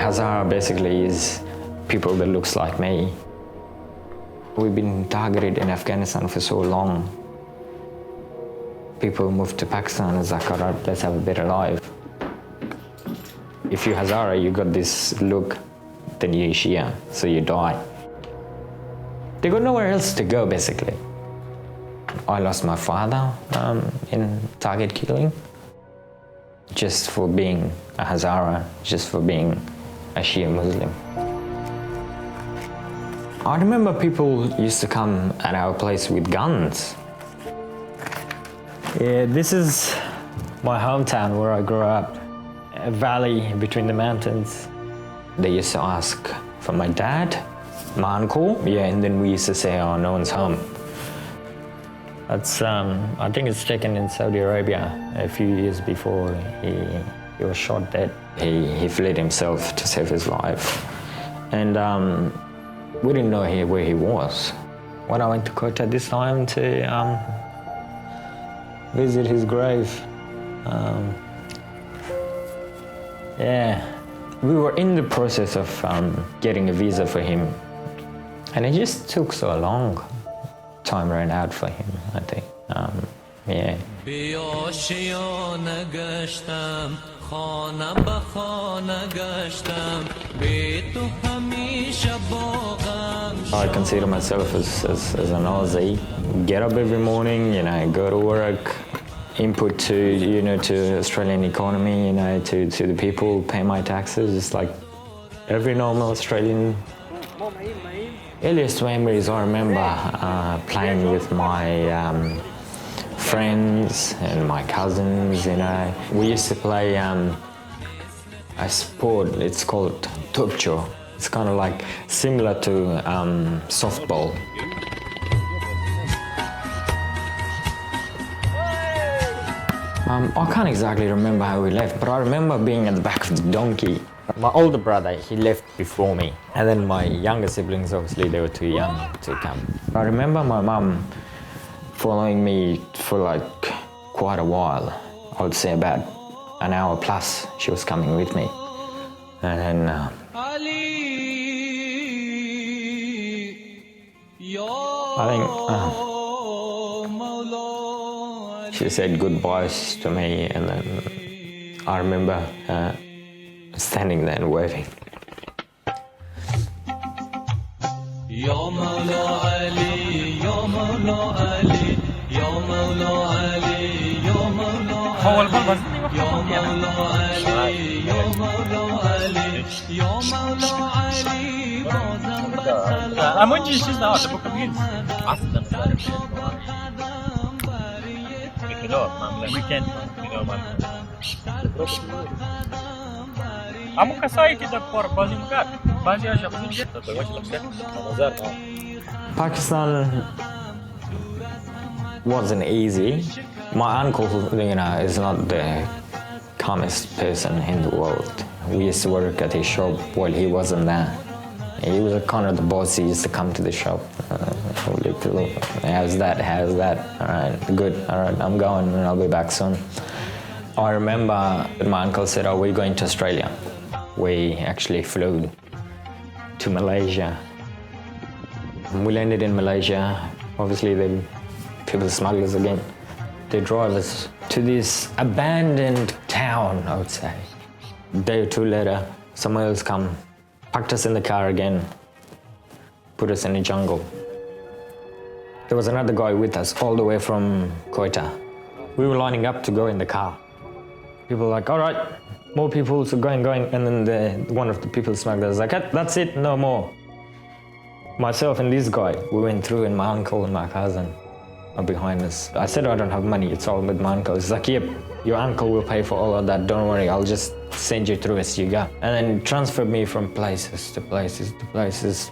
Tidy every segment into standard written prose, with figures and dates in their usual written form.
Hazara basically is people that looks like me. We've been targeted in Afghanistan for so long. People move to Pakistan and like, all right, let's have a better life. If you're Hazara, you got this look, then you're Shia, so you die. They got nowhere else to go, basically. I lost my father in target killing, just for being a Hazara, just for being a Shia Muslim. I remember people used to come at our place with guns. Yeah, this is my hometown where I grew up, a valley between the mountains. They used to ask for my dad, my uncle, yeah, and then we used to say, oh, no one's home. That's, I think it's taken in Saudi Arabia a few years before he was shot dead. He fled himself to save his life. And we didn't know where he was. When I went to Quetta this time to visit his grave, yeah, we were in the process of getting a visa for him, and it just took so long. Time ran out for him, I think. Yeah. I consider myself as an Aussie. Get up every morning, go to work, input to to Australian economy, to the people, pay my taxes, just like every normal Australian. Earliest memories I remember playing with my friends and my cousins. We used to play a sport. It's called topcho. It's kind of like similar to softball. I can't exactly remember how we left, but I remember being at the back of the donkey. My older brother, he left before me. And then my younger siblings, obviously, they were too young to come. I remember my mum following me for like quite a while. I would say about an hour plus she was coming with me. And then I think she said goodbyes to me, and then I remember standing there and waiting. Ya Maula Ali, Ya Maula Ali, Ya Maula Ali, Ya Maula Ali, Ya Maula Ali, Ya Maula Ali, Ya Maula Ali, bazam basala. I'm going to choose now the book of His. Ask them. We can, Am kasai kita por bazim kat. Bazi aja Pakistan wasn't easy. My uncle, is not the calmest person in the world. We used to work at his shop while he wasn't there. He was kind of the boss. He used to come to the shop. How's that? All right, good. All right, I'm going and I'll be back soon. I remember my uncle said, oh, we're going to Australia. We actually flew to Malaysia. We landed in Malaysia. Obviously, the people smugglers again. They drive us to this abandoned town, I would say. A day or two later, someone else come, packed us in the car again, put us in the jungle. There was another guy with us all the way from Quetta. We were lining up to go in the car. People were like, all right, more people, so going. And then one of the people smugglers was like, that's it, no more. Myself and this guy, we went through, and my uncle and my cousin are behind us. I said, I don't have money, it's all with my uncle. He's like, yep, your uncle will pay for all of that, don't worry, I'll just send you through as you go. And then transferred me from places to places to places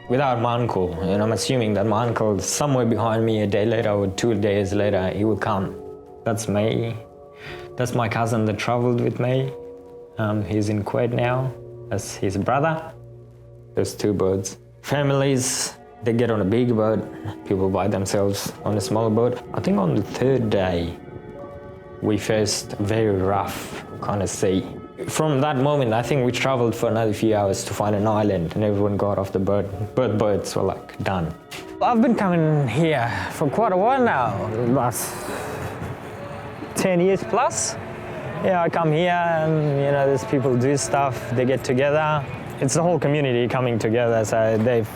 without my uncle. And I'm assuming that my uncle, somewhere behind me a day later or 2 days later, he will come. That's me. That's my cousin that traveled with me. He's in Kuwait now. That's his brother. There's 2 birds. Families, they get on a big boat. People by themselves on a smaller boat. I think on the 3rd day, we faced very rough kind of sea. From that moment, I think we traveled for another few hours to find an island, and everyone got off the boat. Both boats were like done. I've been coming here for quite a while now, last 10 years plus. Yeah, I come here and these people do stuff, they get together. It's the whole community coming together, so they've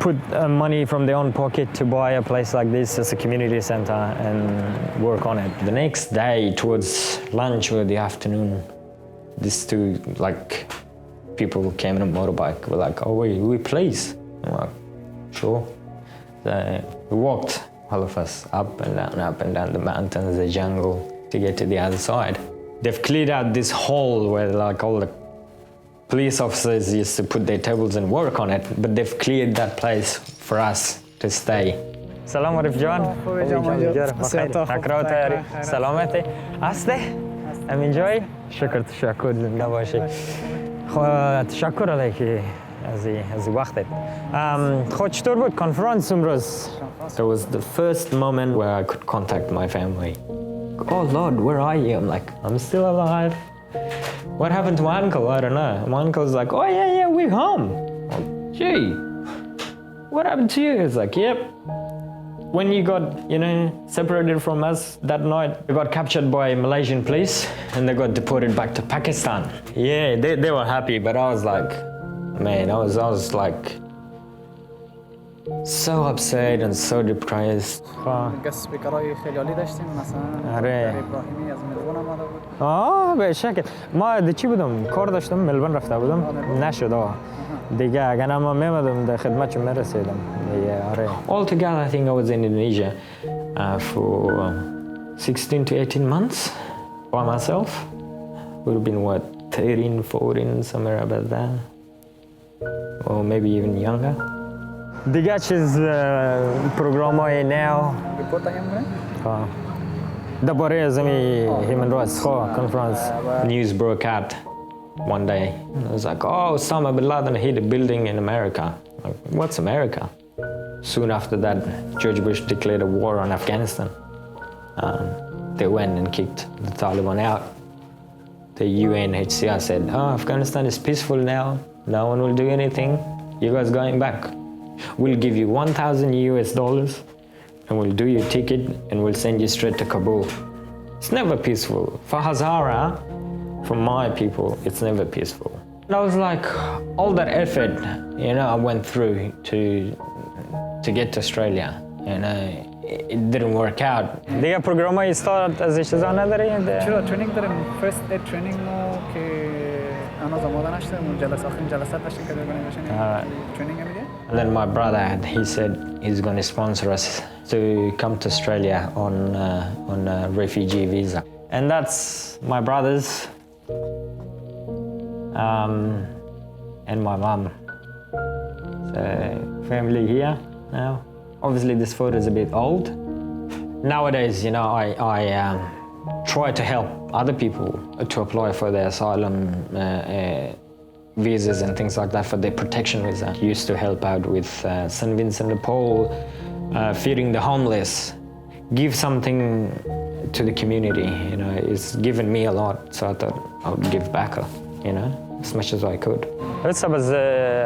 put money from their own pocket to buy a place like this as a community center and work on it. The next day, towards lunch or the afternoon, these two people came on a motorbike. We're like, oh, we please? I'm like, sure. So we walked, all of us, up and down the mountains, the jungle, to get to the other side. They've cleared out this hall where all the police officers used to put their tables and work on it, but they've cleared that place for us to stay. Salam Arif John. Salamati. Aste. I'm enjoying. شكر تشكر زنده باشی. تشکر علیکی از وقتت. خود چطور بود کنفرانس امروز؟ It was the first moment where I could contact my family. Oh Lord, where are you? I'm like, I'm still alive. What happened to my uncle? I don't know. My uncle's like, oh yeah, we're home. Oh, gee, what happened to you? He's like, yep. When you got, separated from us that night, we got captured by Malaysian police and they got deported back to Pakistan. Yeah, they were happy, but I was like, man, I was like so upset and so depressed. به شکل ما چی بودم کار داشتم ملبورن رفته بودم نشد دیگه اگر ما میمدم در خدمتشون میرسیدم دیگه آره. Altogether I think I was in Indonesia for 16 to 18 months by myself. Would have been what, 13, 14, somewhere about that, or maybe even younger. دیگه چیز پروگرام‌های نو درباره از human rights conference. News broke out one day. It was like, oh, Osama bin Laden hit a building in America. Like, what's America? Soon after that, George Bush declared a war on Afghanistan. They went and kicked the Taliban out. The UNHCR said, oh, Afghanistan is peaceful now. No one will do anything. You guys going back. We'll give you $1,000 and we'll do your ticket and we'll send you straight to Kabul. It's never peaceful. For Hazara, for my people, it's never peaceful. And I was like, all that effort, I went through to get to Australia, it didn't work out. دیگه پروگرام استارت از چیزا نداری؟ چرا ترینینگ داریم فرست اید ترینینگ ما که انا زمان نشده آخرین جلسات داشتیم که بگیم ترینینگ میده. And then my brother, he said he's going to sponsor us to come to Australia on a refugee visa. And that's my brothers and my mum. So family here now. Obviously this photo is a bit old. Nowadays, I try to help other people to apply for their asylum visas and things like that, for their protection visa. Used to help out with St. Vincent de Paul, feeding the homeless, give something to the community. It's given me a lot, so I thought I would give back, as much as I could. بس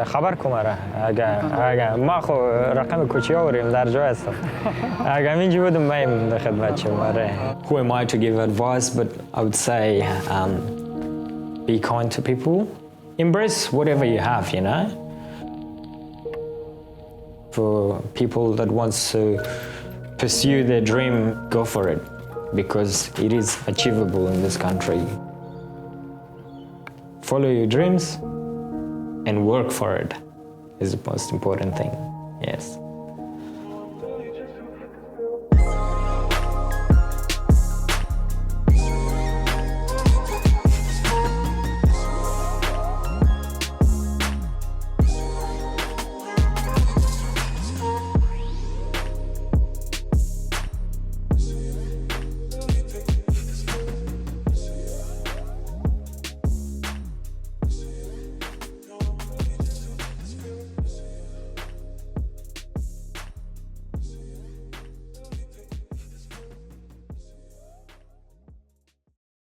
خبر کماره اگه ما خو رقم کوچی آوریم در جای هستم اگه اینجا بودم میم به خدمت شما. Who am I to give advice, but I would say be kind to people. Embrace whatever you have, For people that wants to pursue their dream, go for it, because it is achievable in this country. Follow your dreams and work for it is the most important thing. Yes.